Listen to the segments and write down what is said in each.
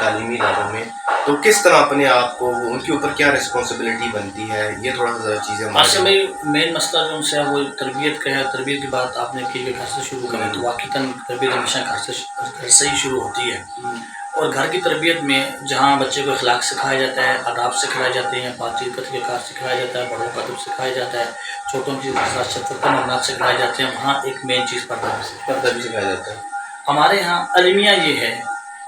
تعلیمی اداروں میں، تو کس طرح اپنے آپ کو ان کے اوپر کیا رسپانسبلٹی بنتی ہے، یہ تھوڑا سا ذرا چیزیں اصل میں مین مسئلہ جو ان سے ہے وہ تربیت کا ہے. تربیت کی بات آپ نے کی کہ گھر سے شروع کریں تو واقعتاً تربیت ہمیشہ گھر سے ہی شروع ہوتی ہے. اور گھر کی تربیت میں جہاں بچے کو اخلاق سکھایا جاتا ہے، آداب سکھائے جاتے ہیں، بات چیت کا طریقہ کار سکھایا جاتا ہے، بڑوں کا ادب سکھایا جاتا ہے، چھوٹوں کی شفقت کے معاملات سکھائے جاتے ہیں، وہاں ایک مین چیز پردہ بھی سکھایا جاتا ہے. ہمارے یہاں المیہ یہ ہے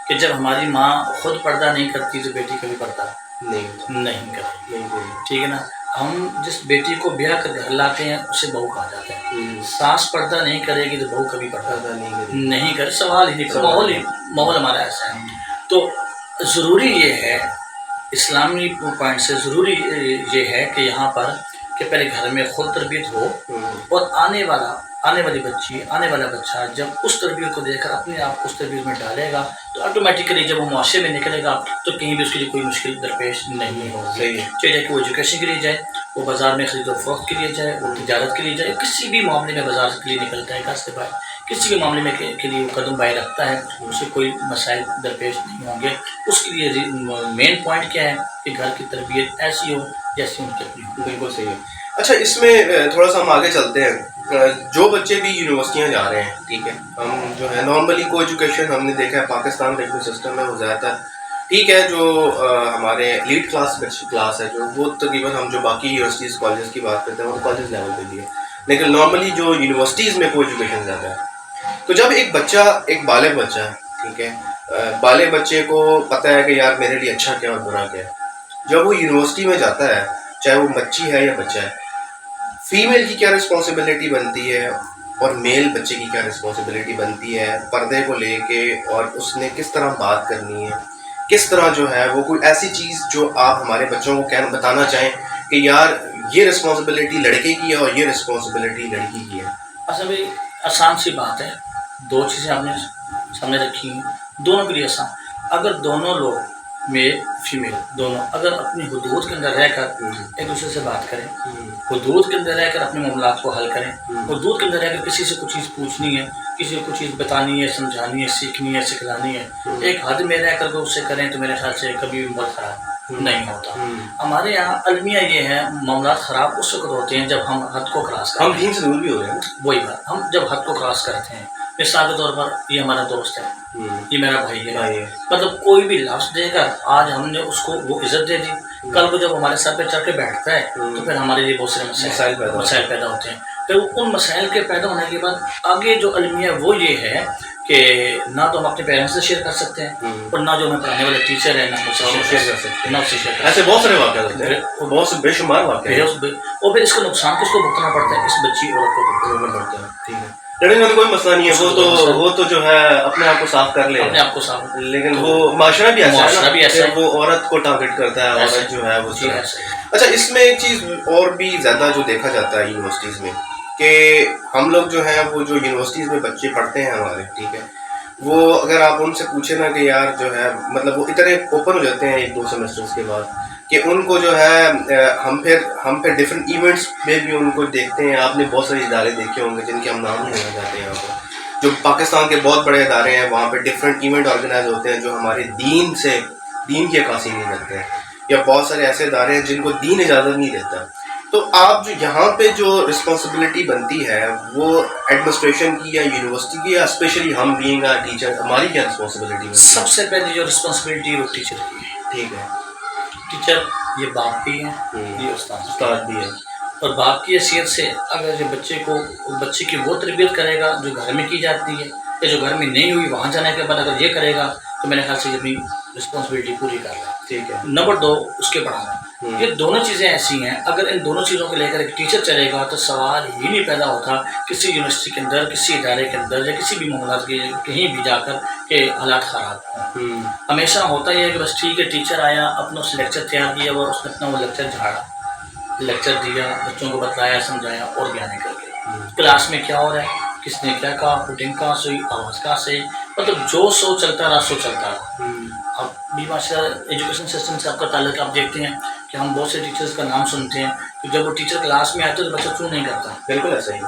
کہ جب ہماری ماں خود پردہ نہیں کرتی تو بیٹی کبھی پردہ نہیں کرتی. ٹھیک ہے نا. ہم جس بیٹی کو بیاہ کر گھر لاتے ہیں اسے بہو کہا جاتا ہے. ساس پردہ نہیں کرے گی تو بہو کبھی پردہ نہیں کرے. سوال ہی نہیں، ماحول ہمارا ایسا ہے. تو ضروری یہ ہے، اسلامی پوائنٹ سے ضروری یہ ہے کہ یہاں پر کہ پہلے گھر میں خود تربیت ہو، اور آنے والی بچی، آنے والا بچہ جب اس تربیت کو دیکھ کر اپنے آپ کو اس تربیت میں ڈالے گا تو آٹومیٹیکلی جب وہ معاشرے میں نکلے گا تو کہیں بھی اس کے لیے کوئی مشکل درپیش نہیں ہوگی. چاہے کہ وہ ایجوکیشن کے لیے جائے، وہ بازار میں خرید و فروخت کے لیے جائے، وہ تجارت کے لیے جائے، کسی بھی معاملے میں بازار کے لیے نکلتا ہے، گھر سے باہر کسی بھی معاملے میں کے لیے وہ قدم باہر رکھتا ہے، اسے کوئی مسائل درپیش نہیں ہوں گے. اس کے لیے مین پوائنٹ کیا ہے کہ گھر کی تربیت ایسی ہو جیسی ان کی اپنی ہو. بالکل صحیح ہے. اچھا، اس میں تھوڑا سا ہم آگے چلتے ہیں. جو بچے بھی یونیورسٹیاں جا رہے ہیں، ٹھیک ہے، ہم جو ہے نارملی کو ایجوکیشن ہم نے دیکھا ہے پاکستان کا جو سسٹم ہے وہ زیادہ تر ٹھیک ہے. جو ہمارے ایلیٹ کلاس ہے جو وہ تقریباً ہم جو باقی یونیورسٹیز کالجز کی بات کرتے ہیں وہ کالجز لیول پہ بھی ہے، لیکن نارملی جو یونیورسٹیز میں کو ایجوکیشن زیادہ ہے. تو جب ایک بچہ، ایک بالغ بچہ، ٹھیک ہے، بالغ بچے کو پتہ ہے کہ یار میرے لیے اچھا کیا اور برا کیا ہے، جب وہ یونیورسٹی میں جاتا ہے، چاہے وہ بچی ہے یا بچہ ہے، فیمیل کی کیا رسپانسبلٹی بنتی ہے اور میل بچے کی کیا رسپانسبلٹی بنتی ہے پردے کو لے کے، اور اس نے کس طرح بات کرنی ہے، کس طرح جو ہے وہ کوئی ایسی چیز جو آپ ہمارے بچوں کو بتانا چاہیں کہ یار یہ رسپانسبلٹی لڑکے کی ہے اور یہ رسپانسبلٹی لڑکی کی ہے. اصل میں آسان سی بات ہے، دو چیزیں آپ نے سامنے رکھی ہیں، دونوں کے لیے آسان. اگر دونوں لوگ میل فیمیل دونوں اگر اپنی حدود کے اندر رہ کر ایک دوسرے سے بات کریں، حدود کے اندر رہ کر اپنے معاملات کو حل کریں، حدود کے اندر رہ کر کسی سے کچھ چیز پوچھنی ہے، کسی کو کچھ چیز بتانی ہے، سمجھانی ہے، سیکھنی ہے، سکھلانی ہے، ایک حد میں رہ کر کے اس سے کریں تو میرے خیال سے کبھی بھی بہت خراب نہیں ہوتا. ہمارے یہاں المیہ یہ ہے، معاملات خراب اس وقت ہوتے ہیں جب ہم حد کو کراس کرتے ہیں. ہم دین سے دور بھی ہو رہے ہیں. وہی بات، ہم جب حد کو کراس کرتے ہیں. مثال کے طور پر یہ ہمارا دوست ہے، یہ میرا بھائی ہے، مطلب کوئی بھی لفظ دے کر آج ہم نے اس کو وہ عزت دے دی، کل کو جب ہمارے سر پہ چڑھ کے بیٹھتا ہے تو پھر ہمارے لیے بہت سارے مسائل پیدا ہوتے ہیں. پھر ان مسائل کے پیدا ہونے کے بعد آگے جو المیہ وہ یہ ہے کہ نہ تو ہم اپنے پیرنٹس سے شیئر کر سکتے ہیں، اور نہ جو ہمیں پڑھانے والے ٹیچر ہیں نہ اس سے شیئر کر سکتے ہیں، نہ اس سے شیئر کر سکتے ہیں. ایسے بہت سارے واقعات ہوتے ہیں، بہت سے بے شمار واقعات ہیں. اور پھر اس کا نقصان کس کو بھگتنا پڑتا ہے؟ اس بچی عورت کو بھگتنا پڑتا ہے. ٹھیک ہے، لڑنے کا کوئی مسئلہ نہیں ہے، وہ تو جو ہے اپنے آپ کو صاف کر لے، اپنے آپ کو صاف، لیکن وہ معاشرہ بھی ایسا ہے، وہ عورت کو ٹارگٹ کرتا ہے، عورت جو ہے وہ. اچھا، اس میں ایک چیز اور بھی زیادہ جو دیکھا جاتا ہے یونیورسٹیز میں کہ ہم لوگ جو ہیں وہ جو یونیورسٹیز میں بچے پڑھتے ہیں ہمارے، ٹھیک ہے، وہ اگر آپ ان سے پوچھیں نا کہ یار جو ہے مطلب وہ اتنے اوپن ہو جاتے ہیں 1-2 سیمسٹرز کے بعد کہ ان کو جو ہے ہم پھر ڈفرینٹ ایونٹس میں بھی ان کو دیکھتے ہیں. آپ نے بہت سارے ادارے دیکھے ہوں گے جن کے ہم نام نہیں لینا چاہتے ہیں یہاں پر، جو پاکستان کے بہت بڑے ادارے ہیں، وہاں پہ ڈفرینٹ ایونٹ آرگنائز ہوتے ہیں جو ہمارے دین کی عکاسی نہیں کرتے ہیں، یا بہت سارے ایسے ادارے ہیں جن کو دین اجازت نہیں دیتا. تو آپ جو یہاں پہ جو رسپانسبلٹی بنتی ہے وہ ایڈمنسٹریشن کی یا یونیورسٹی کی، یا اسپیشلی ہم بینگ اے ٹیچر ہماری کیا رسپانسبلٹی بنتی ہے؟ سب سے پہلے جو رسپانسبلٹی وہ ٹیچر کی ہے. ٹھیک ہے، ٹیچر یہ باپ بھی ہے، یہ استاد بھی ہے. اور باپ کی حیثیت سے اگر جو بچے کی وہ تربیت کرے گا جو گھر میں کی جاتی ہے، یا جو گھر میں نہیں ہوئی وہاں جانے کے بعد اگر یہ کرے گا تو میرے خیال سے یہ اپنی رسپانسبلٹی پوری کر رہا ہے. ٹھیک ہے. نمبر 2 اس کے پڑھانا. یہ دونوں چیزیں ایسی ہیں، اگر ان دونوں چیزوں کو لے کر ایک ٹیچر چلے گا تو سوال ہی نہیں پیدا ہوتا کسی یونیورسٹی کے اندر، کسی ادارے کے اندر، یا کسی بھی معاملات کے کہیں بھی جا کر کہ حالات خراب ہوں. ہمیشہ ہوتا یہ ہے کہ بس ٹھیک ہے، ٹیچر آیا، اپنا اس لیکچر تیار کیا اور اس نے اپنا وہ لیکچر جھاڑا، لیکچر دیا، بچوں کو بتایا، سمجھایا اور گیا نکل گیا. کلاس میں کیا ہو رہا ہے، کس نے کیا کہا، فوٹنگ کہاں سے ہوئی، آواز کہاں سے، مطلب جو سو چلتا رہا سو چلتا رہا. اب بھی ماشاء اللہ ایجوکیشن سسٹم سے آپ کا تعلق آپ دیکھتے ہیں کہ ہم بہت سے ٹیچرز کا نام سنتے ہیں کہ جب وہ ٹیچر کلاس میں آتے ہیں تو بچہ چوں نہیں کرتا. بالکل ایسا ہی.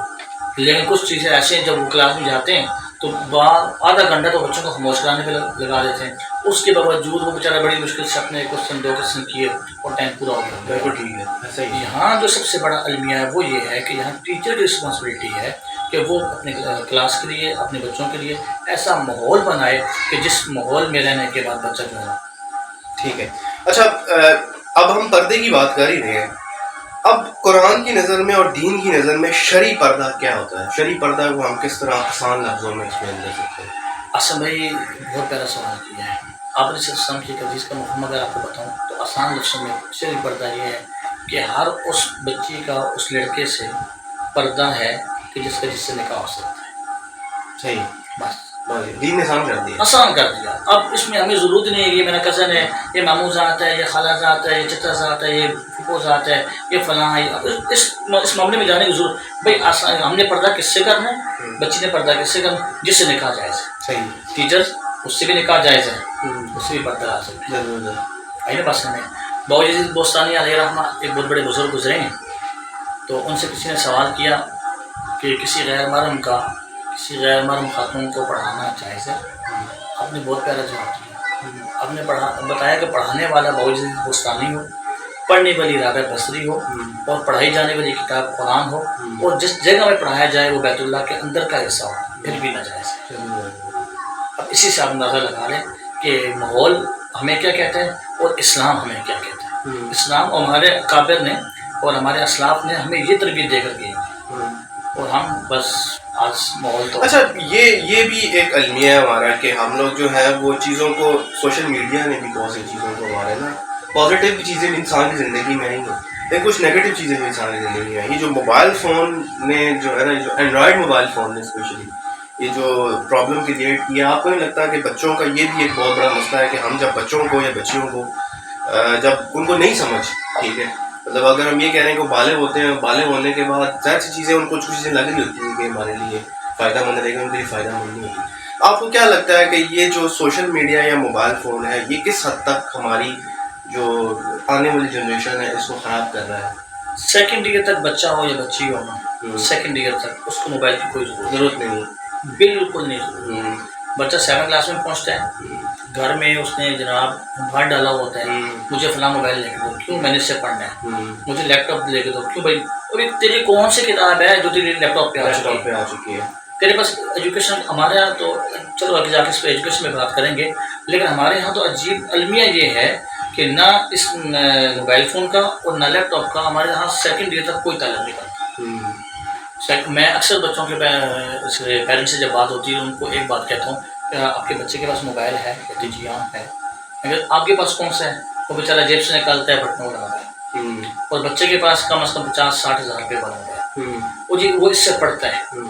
لیکن کچھ ٹیچر ایسے ہیں جب وہ کلاس میں جاتے ہیں تو آدھا گھنٹہ تو بچوں کو خاموش کرانے پہ لگا دیتے ہیں. اس کے باوجود وہ بیچارہ بڑی مشکل سے اپنے کوشچن 2 کوشچن کیے اور ٹائم پورا ہو گیا. بالکل ٹھیک ہے، ایسا ہی ہے. یہاں جو سب سے بڑا المیہ ہے وہ یہ ہے کہ یہاں ٹیچر کی رسپانسبلٹی ہے کہ وہ اپنے کلاس کے لیے اپنے بچوں کے لیے ایسا ماحول بنائے کہ جس ماحول میں رہنے کے بعد بچہ جو ہے. ٹھیک ہے. اچھا اب ہم پردے کی بات کر ہی رہے ہیں. اب قرآن کی نظر میں اور دین کی نظر میں شرعی پردہ کیا ہوتا ہے؟ شرعی پردہ کو ہم کس طرح آسان لفظوں میں ایکسپلین کر سکتے ہیں؟ اصل بھائی بہت پیارا سوال کیا ہے آپ نے. اسلام کی حدیث کا مفہوم اگر آپ کو بتاؤں تو آسان لفظوں میں شرعی پردہ یہ ہے کہ ہر اس بچی کا اس لڑکے سے پردہ ہے کہ جس سے نکاح ہو سکتا ہے. صحیح. بس دین نے آسان کر دیا. آسان کر دیا. اب اس میں ہمیں ضرورت نہیں ہے یہ میرا کزن ہے، یہ ماموں ذات ہے، یہ خالہ ذات ہے، یہ چچا ذات ہے، یہ پھپھو ذات ہے، یہ فلاں ہے. اس معاملے میں جانے کی ضرورت بھائی آسان. ہم نے پردہ کس سے کرنا ہے؟ بچی نے پردہ کس سے کرنا؟ جس سے نکاح جائز ہے. صحیح. ٹیچر اس سے بھی نکاح جائز ہے، اس سے بھی پردہ لا سکتے ہیں. آئی نا بات سمجھ. بابا جدید بوستانی علیہ رحمہ ایک بہت بڑے بزرگ گزرے ہیں، تو ان سے کسی نے سوال کیا کہ کسی غیر محرم خاتون کو پڑھانا جائز ہے؟ آپ نے بہت پیارا جواب دیا. آپ نے بتایا کہ پڑھانے والا بابا جدید بوستانی ہو، پڑھنے والی رابعہ بصری ہو، اور پڑھائی جانے والی کتاب قرآن ہو، اور جس جگہ میں پڑھایا جائے وہ بیت اللہ کے اندر کا حصہ ہو، پھر بھی ناجائز ہے. اب اسی سے آپ اندازہ لگا لیں کہ ماحول ہمیں کیا کہتا ہے اور اسلام ہمیں کیا کہتا ہے. اسلام اور ہمارے اکابر نے اور ہمارے اسلاف نے ہمیں یہ تربیت دے کر گئی، اور ہم بس آج ماحول تو. اچھا یہ بھی ایک المیہ ہے ہمارا کہ ہم لوگ جو ہے وہ چیزوں کو سوشل میڈیا نے بھی بہت سی چیزوں کو ہمارے نا پازیٹیو چیزیں بھی انسان کی زندگی میں آئی ہیں، لیکن کچھ نیگیٹو چیزیں بھی انسان کی زندگی میں آئی. یہ جو موبائل فون نے جو ہے نا، جو اینڈرائڈ موبائل فون نے اسپیشلی یہ جو پرابلم کریٹ کیا، آپ کو نہیں لگتا کہ بچوں کا یہ بھی ایک بہت بڑا مسئلہ ہے کہ ہم جب بچوں کو یا بچیوں کو جب ان کو نہیں سمجھ، ٹھیک ہے، مطلب اگر ہم یہ کہہ رہے ہیں کہ بالغ ہوتے ہیں، بالغ ہونے کے بعد ظاہر سی چیزیں ان کو کچھ چیزیں لگ رہی ہوتی ہیں کہ ہمارے لیے فائدہ مند رہے گا، ان کے لیے فائدہ مند نہیں ہوتی. آپ کو کیا لگتا ہے کہ یہ جو سوشل میڈیا یا موبائل فون ہے یہ کس حد تک ہماری جو آنے والی جنریشن ہے اس کو خراب کر رہا ہے؟ سیکنڈ ایئر تک بچہ ہو یا بچی ہو نا، سیکنڈ ایئر تک اس کو موبائل کی کوئی ضرورت نہیں ہے. بالکل نہیں. بچہ 7 کلاس میں پہنچتا ہے، گھر میں اس نے جناب بھاٹ ڈالا ہوتا ہے، مجھے فلاں موبائل لے کے دو، کیوں؟ میں نے اس سے پڑھنا ہے. مجھے لیپ ٹاپ لے کے دو، کیوں بھائی؟ ابھی تیری کون سی کتاب ہے جو تیری لیپ ٹاپ پہ آ چکی ہے؟ تیرے پاس ایجوکیشن. ہمارے یہاں تو چلو آگے جا کے اس پہ ایجوکیشن میں بات کریں گے، لیکن ہمارے یہاں تو عجیب المیہ یہ ہے کہ نہ اس موبائل فون کا اور نہ لیپ ٹاپ کا ہمارے یہاں سیکنڈ ایئر تک کوئی تعلق نہیں کرتا. میں اکثر بچوں کے پیرنٹس سے جب بات ہوتی ہے ان کو ایک بات کہتا ہوں کہ آپ کے بچے کے پاس موبائل ہے؟ کہتے جی ہاں ہے. اگر آپ کے پاس کون سا ہے؟ وہ بیچارہ جیب سے نکالتا ہے بٹنوں والا موبائل، اور بچے کے پاس کم از کم 50-60 ہزار روپے بنا ہوا ہے، وہ جی وہ اس سے پڑھتا ہے.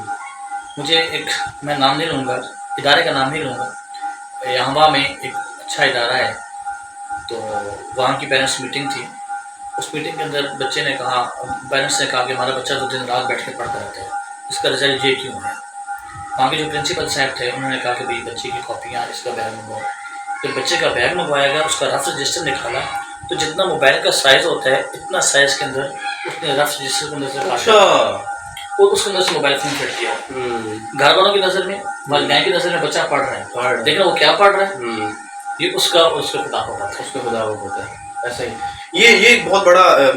مجھے ایک، میں نام نہیں لوں گا، ادارے کا نام نہیں لوں گا، یہاں میں ایک اچھا ادارہ ہے، تو وہاں کی پیرنٹس میٹنگ تھی. اس میٹنگ کے اندر بچے نے کہا، پیرنٹس نے کہا کہ ہمارا بچہ تو دن رات بیٹھ کے پڑھتا رہتا ہے، اس کا رزلٹ یہ کیوں ہے؟ وہاں کے جو پرنسپل صاحب تھے انہوں نے کہا کہ بھائی بچے کی کاپیاں، اس کا بیگ منگواؤ. جب بچے کا بیگ منگوایا گیا، اس کا رف رجسٹر نکالا تو جتنا موبائل کا سائز ہوتا ہے اتنا سائز کے اندر اس نے رف رجسٹر کے اندر سے کاٹا اور اس کے اندر سے موبائل فون پھٹ گیا. گھر والوں کی نظر میں، والدین کی نظر میں بچہ پڑھ رہا ہے، لیکن وہ کیا پڑھ رہا ہے یہ اس کا خدا کو پتہ ہے، اس کا خدا کو پتہ ہے. ایسا ہی یہ ایک بہت بڑا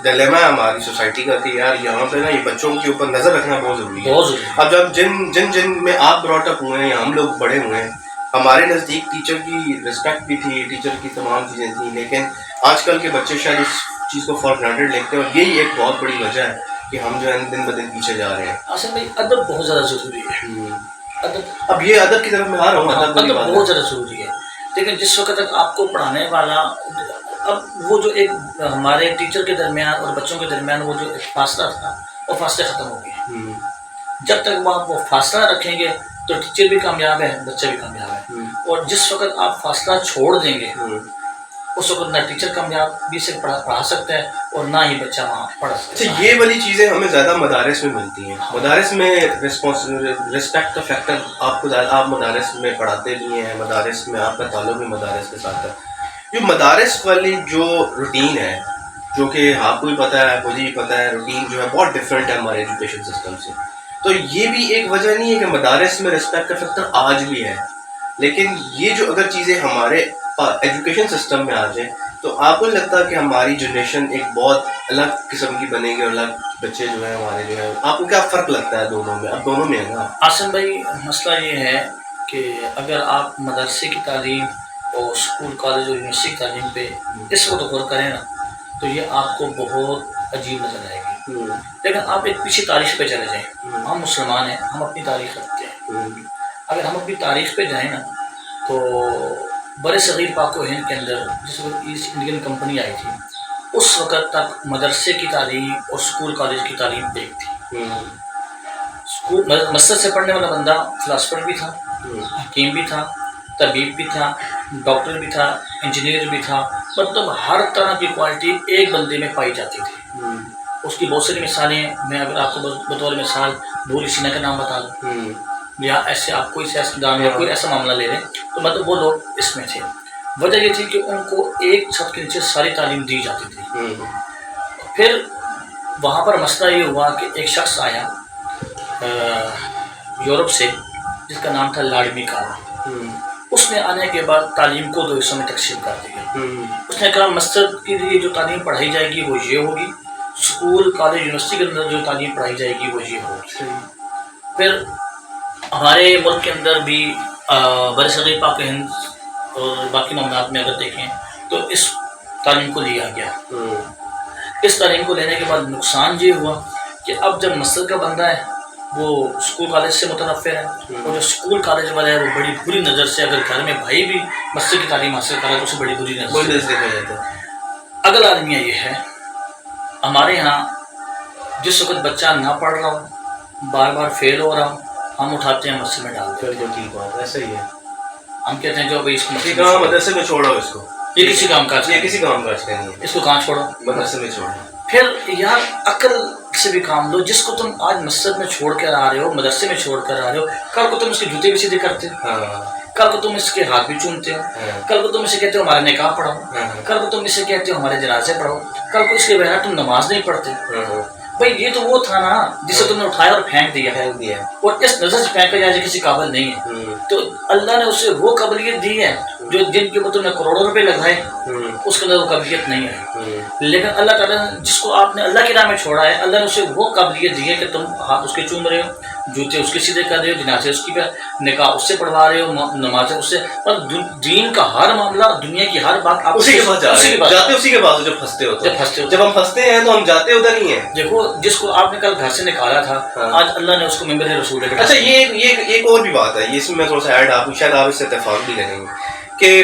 ڈیلیما ہے ہماری سوسائٹی کا کہ یار یہاں پہ نا یہ بچوں کے اوپر نظر رکھنا بہت ضروری ہے. اب جب جن میں آپ براٹ اپ ہوئے ہیں یا ہم لوگ بڑے ہوئے ہیں، ہمارے نزدیک ٹیچر کی رسپیکٹ بھی تھی، ٹیچر کی تمام چیزیں تھیں، لیکن آج کل کے بچے شاید اس چیز کو فار گرانٹیڈ لیتے ہیں، اور یہی ایک بہت بڑی وجہ ہے کہ ہم جو ہے دن بدن پیچھے جا رہے ہیں. اصل میں ادب بہت زیادہ ضروری ہے. اب یہ ادب کی طرف میں آ رہا ہوں، ادب بہت زیادہ ضروری ہے. لیکن جس وقت تک آپ کو پڑھانے والا، اب وہ جو ایک ہمارے ٹیچر کے درمیان اور بچوں کے درمیان وہ جو ایک فاصلہ تھا، وہ فاصلے ختم ہو گئے. جب تک وہ فاصلہ رکھیں گے تو ٹیچر بھی کامیاب ہے، بچہ بھی کامیاب ہے. اور جس وقت آپ فاصلہ چھوڑ دیں گے اس وقت نہ ٹیچر کامیابی سے پڑھا سکتا ہے اور نہ ہی بچہ وہاں پڑھ سکتا ہے. اچھا، یہ والی چیزیں ہمیں زیادہ مدارس میں ملتی ہیں. مدارس میں رسپیکٹ کا فیکٹر آپ کو آپ مدارس میں پڑھاتے بھی ہیں، مدارس میں آپ کا تعلق بھی مدارس کے ساتھ ہے. جو مدارس والی جو روٹین ہے، جو کہ آپ کو بھی پتہ ہے، مجھے بھی پتہ ہے، روٹین جو ہے بہت ڈفرینٹ ہے ہمارے ایجوکیشن سسٹم سے. تو یہ بھی ایک وجہ نہیں ہے کہ مدارس میں رسپیکٹ کا فیکٹر آج بھی ہے، لیکن یہ جو اگر چیزیں ہمارے ایجوکیشن سسٹم میں آ جائیں تو آپ کو لگتا ہے کہ ہماری جنریشن ایک بہت الگ قسم کی بنے گی اور الگ بچے جو ہیں ہمارے جو ہیں، آپ کو کیا فرق لگتا ہے دونوں میں؟ اب دونوں میں ہے نا آصم بھائی، مسئلہ یہ ہے کہ اگر آپ مدرسے کی تعلیم اور اسکول کالج اور یونیورسٹی کی تعلیم پہ اس وقت غور کریں نا تو یہ آپ کو بہت عجیب نظر آئے گی، لیکن آپ ایک پیچھے تاریخ پہ چلے جائیں. ہم مسلمان ہیں، ہم اپنی تاریخ رکھتے ہیں. اگر ہم اپنی تاریخ پہ جائیں نا تو برِ صغیر پاک و ہند کے اندر جس وقت ایسٹ انڈین کمپنی آئی تھی اس وقت تک مدرسے کی تعلیم اور اسکول کالج کی تعلیم ایک تھی. مسجد سے پڑھنے والا بندہ فلاسفر بھی تھا، حکیم بھی تھا، طبیب بھی تھا، ڈاکٹر بھی تھا، انجینئر بھی تھا، مطلب ہر طرح کی کوالٹی ایک بندے میں پائی جاتی تھی. اس کی بہت ساری مثالیں ہیں. میں اگر آپ کو بطور مثال بھول سینا کا نام بتا دوں یا ایسے آپ کوئی سیاستدان یا کوئی ایسا معاملہ لے لیں تو مطلب وہ لوگ اس میں تھے. وجہ یہ تھی کہ ان کو ایک چھت کے نیچے ساری تعلیم دی جاتی تھی. پھر وہاں پر مسئلہ یہ ہوا کہ ایک شخص آیا یورپ سے جس کا نام تھا لارڈ میکالا. اس نے آنے کے بعد تعلیم کو دو حصوں میں تقسیم کر دیا. اس نے کہا مسجد کے لیے جو تعلیم پڑھائی جائے گی وہ یہ ہوگی، اسکول کالج یونیورسٹی کے اندر جو تعلیم پڑھائی جائے گی وہ یہ ہوگی. پھر ہمارے ملک کے اندر بھی برِ صغیر پاک ہند اور باقی معاملات میں اگر دیکھیں تو اس تعلیم کو لیا گیا. اس تعلیم کو لینے کے بعد نقصان یہ ہوا کہ اب جب مسجد کا بندہ ہے وہ اسکول کالج سے متنفر ہے، اور جو اسکول کالج والا ہے وہ بڑی بری نظر سے، اگر گھر میں بھائی بھی مسجد کی تعلیم حاصل کرا تو اسے بڑی بری نظر سے دیکھا جاتا ہے. اگلا المیہ یہ ہے ہمارے یہاں جس وقت بچہ نہ پڑھ رہا ہو، بار بار فیل ہو رہا ہو، ہم اٹھاتے ہیں مسجد میں ڈالتے ہیں. ٹھیک بات ایسا ہی ہے. ہم کہتے ہیں جو بھائی اس کو مدرسے میں چھوڑو، اس کو یہ کسی کام کا کسی کام کاج کا نہیں ہے، اس کو کہاں چھوڑو، مدرسے میں چھوڑو. پھر یار عقل سے بھی کام لو. جس کو تم آج مسجد میں چھوڑ کر آ رہے ہو، مدرسے میں چھوڑ کر آ رہے ہو، کل کو تم اس کے جوتے بھی سیدھے کرتے ہو، کل کو تم اس کے ہاتھ بھی چومتے ہو، کل کو تم اسے کہتے ہو ہمارا نکاح پڑھاؤ، کل کو تم اسے کہتے ہو ہمارے جنازے پڑھاؤ، کل کو اس کے بغیر تم نماز نہیں پڑھتے. بھائی یہ تو وہ تھا نا جسے تم نے اٹھایا اور پھینک دیا، اور اس نظر سے پھینکا جائے کسی قابل نہیں ہے. تو اللہ نے اسے وہ قابلیت دی ہے جو جن کے اوپر تم نے کروڑوں روپے لگائے اس کے اندر وہ قابلیت نہیں ہے. لیکن اللہ تعالیٰ نے جس کو آپ نے اللہ کی راہ میں چھوڑا ہے، اللہ نے اسے وہ قابلیت دی ہے کہ تم ہاتھ اس کے چوم رہے ہو، جوتے اس کے سیدھے کر رہے ہو، جنازے اس کی نکاح اس سے پڑھوا رہے ہو، نمازیں اس سے، اور دین کا ہر معاملہ، دنیا کی ہر بات آپ اسی کے پاس جاتے اسی کے پاس جب پھنستے ہو. جب ہم پھنستے ہیں تو ہم جاتے ادھر ہی ہیں. دیکھو جس کو آپ نے کل گھر سے نکالا تھا آج اللہ نے اس کو ممبر رسول ہے. اچھا یہ ایک اور بھی بات ہے، اس میں تھوڑا سا ایڈ آپ شاید آپ اس سے اتفاق بھی کریں گے کہ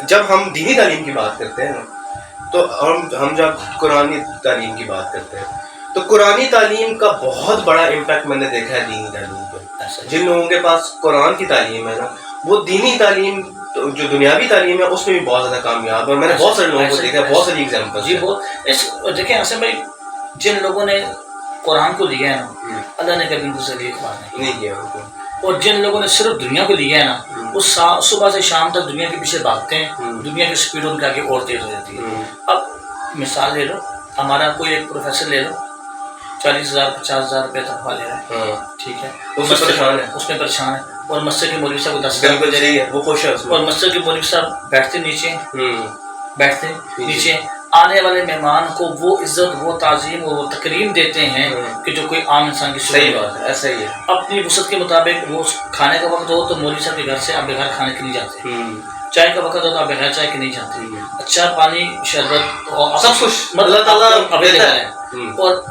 جب ہم دینی تعلیم کی بات کرتے ہیں نا تو ہم جب قرآنی تعلیم کی بات کرتے ہیں تو قرآنی تعلیم کا بہت بڑا امپیکٹ میں نے دیکھا ہے دینی تعلیم پہ. جن لوگوں کے پاس قرآن کی تعلیم ہے نا وہ دینی تعلیم جو دنیاوی تعلیم ہے اس میں بھی بہت زیادہ کامیاب ہے. میں نے بہت سارے لوگوں کو دیکھا ہے، بہت ساری ایگزامپل. جی بہت دیکھیں آصم بھائی، جن لوگوں نے قرآن کو لیا ہے نا اللہ نے کبھی ان کو ذریعہ خواب نہیں کیا. اور جن لوگوں نے صرف دنیا کو لیا ہے نا وہ صبح سے شام تک دنیا کے پیچھے بھاگتے ہیں، دنیا کی اسپیڈ ان کے آگے اور تیز ہو جاتی ہے. اب مثال لے لو، ہمارا کوئی ایک پروفیسر لے لو، 40,000 50,000 روپے تنخواہ لے رہا ہے، ٹھیک ہے، اس میں پریشان ہے، اور مسجد کے مولوی صاحب کو 10,000 دے رہی ہے، وہ خوش ہے. اور مسجد کے مولوی صاحب بیٹھتے نیچے آنے والے مہمان کو وہ عزت، وہ تعظیم اور وہ تکریم دیتے ہیں کہ جو کوئی عام انسان کی. صحیح بات ہے، ایسا ہی ہے. اپنی وسعت کے مطابق وہ کھانے کا وقت ہو تو مولوی صاحب کے گھر سے آپ بغیر کھانے کے نہیں جاتے، چائے کا وقت ہو تو آپ بغیر چائے کے نہیں جاتے، اچھا پانی شربت سب کچھ اللہ تعالیٰ اویلیبل ہے. اور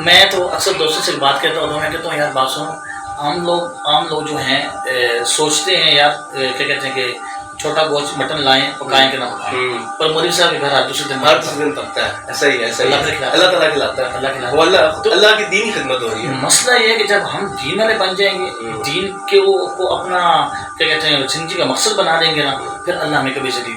میں تو اکثر دوستوں سے بات کرتا ہوں، میں کہتا ہوں یار بات سنو، عام لوگ جو ہیں سوچتے ہیں یار کیا کہتے ہیں کہ چھوٹا گوشت مٹن لائیں پکائیں کہ نہ پکائیں، پر مولوی صاحب کے گھر ہر دوسرے دن پکتا ہے. ایسا ہی اللہ تعالیٰ کھلاتا ہے، وہ اللہ کی دین کی خدمت ہو رہی ہے. مسئلہ یہ ہے کہ جب ہم دین والے بن جائیں گے، دین کے کو اپنا کیا کہتے ہیں زندگی کا مقصد بنا دیں گے نا، پھر اللہ ہمیں کبھی ذلیل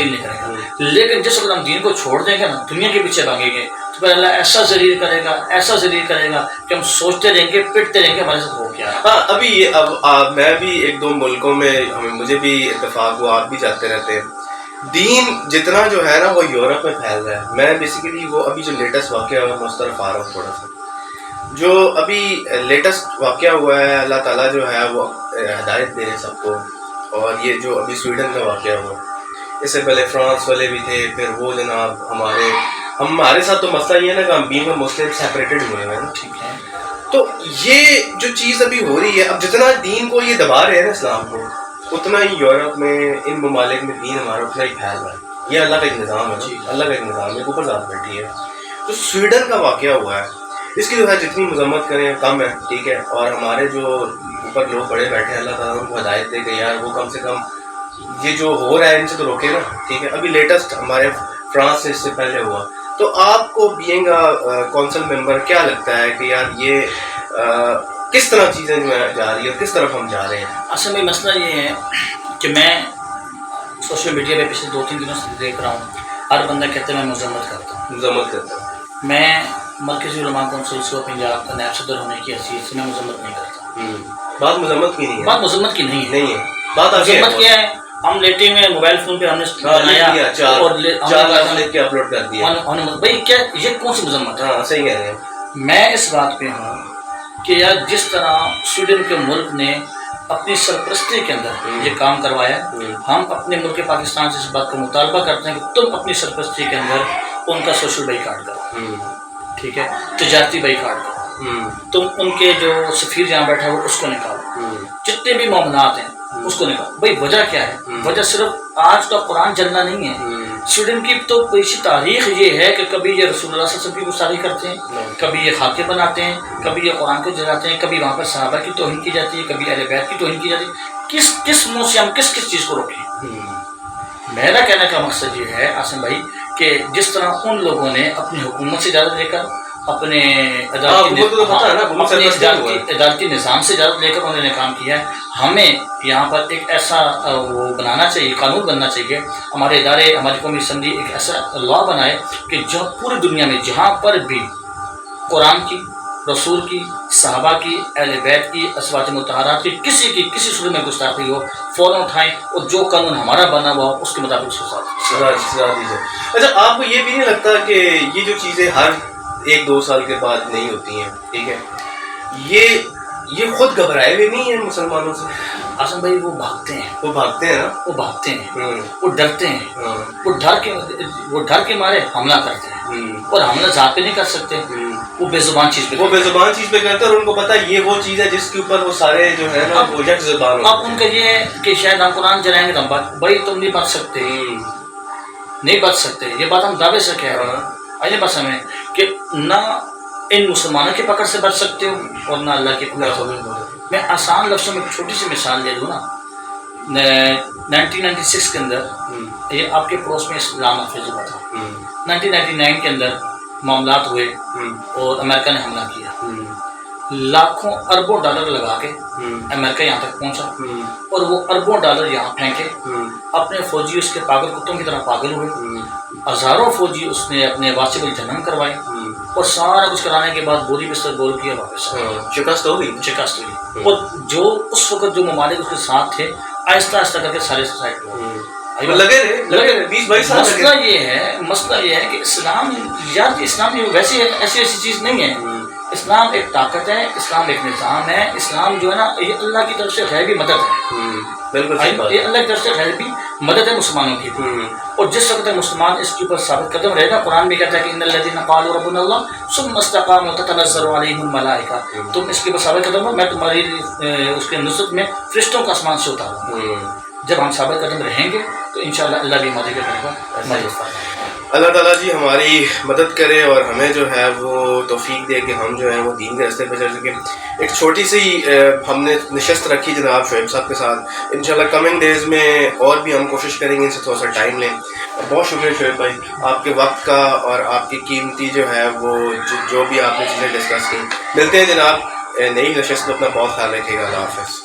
نہیں کرے گا. لیکن جس وقت ہم دین کو چھوڑ دیں گے نا، دنیا کے پیچھے بھاگیں گے، تو پھر اللہ ایسا ذلیل کرے گا کہ ہم سوچتے رہیں گے، پٹتے رہیں گے ہمارے ساتھ ہو گیا. ہاں ابھی اب میں بھی ایک دو ملکوں میں مجھے بھی اتفاق ہوا، آپ بھی جاتے رہتے ہیں. دین جتنا جو ہے نا وہ یورپ میں پھیل رہا ہے. میں بیسیکلی وہ ابھی جو لیٹسٹ واقعہ ہوا میں اس طرف آ رہا ہوں تھوڑا سا. جو ابھی لیٹسٹ واقعہ ہوا ہے، اللہ تعالیٰ جو ہے وہ ہدایت دے سب کو، اور یہ جو ابھی سویڈن کا واقعہ ہوا، اس سے پہلے فرانس والے بھی تھے، پھر وہ جناب ہمارے ساتھ تو مسئلہ یہ ہے نا کہ ہم بینگ مسلم سیپریٹڈ ہوئے ہیں نا، ٹھیک ہے. تو یہ جو چیز ابھی ہو رہی ہے، اب جتنا دین کو یہ دبا رہے ہیں نا اسلام کو، اتنا ہی یورپ میں ان ممالک میں دین ہمارا اتنا ہی پھیل رہا ہے. یہ اللہ کا ایک نظام ہے، اللہ کا ایک نظام ہے، اوپر ذات بیٹھی ہے. تو سویڈن کا واقعہ ہوا ہے، اس کی جو ہے جتنی مذمت کریں کم ہے، ٹھیک ہے. اور ہمارے جو اوپر لوگ بڑے بیٹھے ہیں، اللہ تعالیٰ ان کو ہدایت دے کہ یار وہ کم سے کم یہ جو ہو رہا ہے ان سے تو روکے نا، ٹھیک ہے. ابھی لیٹسٹ ہمارے فرانس سے اس سے پہلے ہوا. تو آپ کو بینگ کونسل ممبر کیا لگتا ہے کہ یار یہ کس طرح چیزیں جو ہے جا رہی ہے اور کس طرف ہم جا رہے ہیں؟ اصل میں مسئلہ یہ ہے کہ میں سوشل میڈیا پہ پچھلے 2-3 دنوں سے دیکھ رہا ہوں، ہر بندہ کہتے ہیں میں مذمت کرتا ہوں. مذمت کرتا ہوں. میں مرکزی علماء کونسل صوبہ پنجاب کا نائب صدر ہونے کی حیثیت سے میں مذمت نہیں کرتا. بات مذمت کی نہیں ہے، بات مذمت کی نہیں ہے. بات مذمت کیا ہے؟ ہم لیٹے ہوئے موبائل فون پہ ہم نے بنایا اور 4 لاکھ لکھ کے اپلوڈ کر دیا. بھائی کیا یہ کون سی مذمت ہے؟ ہاں صحیح کہہ رہے ہیں. میں اس بات پہ ہوں کہ یار جس طرح سویڈن کے ملک نے اپنی سرپرستی کے اندر یہ کام کروایا، ہم اپنے ملک پاکستان سے اس بات کا مطالبہ کرتے ہیں کہ تم اپنی سرپرستی کے اندر ان کا سوشل بائیکاٹ کرو، ٹھیک ہے، تجارتی بائیکاٹ کرو. تم ان کے جو سفیر جہاں بیٹھا ہے وہ اس کو نکالو، جتنے بھی معاملات ہیں اس کو نکالو. بھائی وجہ کیا ہے؟ وجہ صرف آج کا قرآن جلنا نہیں ہے. سویڈن کی تو پیشی تاریخ یہ ہے کہ کبھی یہ رسول اللہ صلی اللہ علیہ وسلم کی گستاخی کرتے ہیں، کبھی یہ خاکے بناتے ہیں، کبھی یہ قرآن کو جلاتے ہیں، کبھی وہاں پر صحابہ کی توہین کی جاتی ہے، کبھی اہل بیت کی توہین کی جاتی ہے. کس منہ سے ہم کس چیز کو روکیں؟ میرا کہنے کا مقصد یہ ہے عاصم بھائی کہ جس طرح ان لوگوں نے اپنی حکومت سے اجازت لے کر اپنے عدالتی نظام سے اجازت لے کر انہوں نے کام کیا ہے، ہمیں یہاں پر ایک ایسا وہ بنانا چاہیے، قانون بننا چاہیے، ہمارے ادارے، ہماری قومی اسمبلی ایک ایسا لا بنائے کہ جو پوری دنیا میں جہاں پر بھی قرآن کی، رسول کی، صحابہ کی، اہل بیت کی، ازواج مطہرات کی کسی صورت میں گستاخی ہو، فوراً اٹھائیں اور جو قانون ہمارا بنا ہوا اس کے مطابق اس کو سزا دیجیے. اچھا آپ کو یہ بھی نہیں لگتا کہ یہ جو چیزیں ہر 1-2 سال کے بعد نہیں ہوتی ہیں، ٹھیک ہے، یہ خود گھبرائے ہوئے نہیں ہیں مسلمانوں سے؟ عاصم بھائی وہ بھاگتے ہیں نا، وہ بھاگتے ہیں، وہ ڈرتے ہیں، وہ ڈر کے مارے حملہ کرتے ہیں، اور حملہ ذات پہ نہیں کر سکتے، وہ بے زبان چیز پہ کرتے ہیں، اور ان کو پتا یہ وہ چیز ہے جس کے اوپر وہ سارے جو ہے نا وہ یک زبان. اب ان کا یہ ہے کہ شاید ہم قرآن جلائیں گے تو بھائی تم نہیں بچ سکتے، نہیں بچ سکتے. یہ بات ہم دعوے سے کہہ رہے ہیں. آئیے بس ہمیں کہ نہ ان مسلمانوں کی پکڑ سے بچ سکتے ہو اور نہ اللہ کی پکڑ سے. میں آسان لفظوں میں چھوٹی سی مثال دے دوں نا. 1996 کے اندر یہ آپ کے پڑوس میں اسلام نافذ ہوا تھا. 1999 کے اندر معاملات ہوئے اور امریکہ نے حملہ کیا. لاکھوں اربوں ڈالر لگا کے امریکہ یہاں تک پہنچا اور وہ اربوں ڈالر یہاں پھینکے. اپنے فوجی اس کے پاگل کتوں کی طرح پاگل ہوئے. ہزاروں فوجی اس نے اپنے واسب الجنم کروائے اور سارا کچھ کرانے کے بعد بولی بستر بول کیا واپس شکست ہو گئی. اور جو اس وقت جو ممالک اس کے ساتھ تھے آہستہ آہستہ کر کے سارے سوسائٹ لگے رہے 20-22 سال. مسئلہ یہ ہے کہ اسلام یار اسلام ویسے ایسی چیز نہیں ہے. اسلام ایک طاقت ہے، اسلام ایک نظام ہے. اسلام جو ہے نا یہ اللہ کی طرف سے غیبی مدد ہے. یہ اللہ کی طرف سے غیبی مدد ہے مسلمانوں کی. اور جس وقت مسلمان اس کے اوپر ثابت قدم رہے گا، قرآن میں کہتا ہے کہ ان الذین قالوا ربنا اللہ ثم استقاموا تتنزل علیہم الملائکہ. تم اس کے اوپر ثابت قدم ہو، میں تمہاری اس کے نصرت میں فرشتوں کا آسمان سے اتاروں. جب ہم ثابت قدم رہیں گے تو انشاءاللہ اللہ بھی مدد کرے گا. اللہ تعالیٰ جی ہماری مدد کرے اور ہمیں جو ہے وہ توفیق دے کہ ہم جو ہے وہ دین کے راستے پہ چل سکیں. ایک چھوٹی سی ہم نے نشست رکھی جناب شعیب صاحب کے ساتھ. انشاءاللہ کمنگ ڈیز میں اور بھی ہم کوشش کریں گے ان سے تھوڑا سا ٹائم لیں. بہت شکریہ شعیب بھائی آپ کے وقت کا اور آپ کی قیمتی جو ہے وہ جو بھی آپ نے چیزیں ڈسکس کی. ملتے ہیں جناب نئی نشست میں. اپنا بہت خیال رکھیے گا. اللہ حافظ.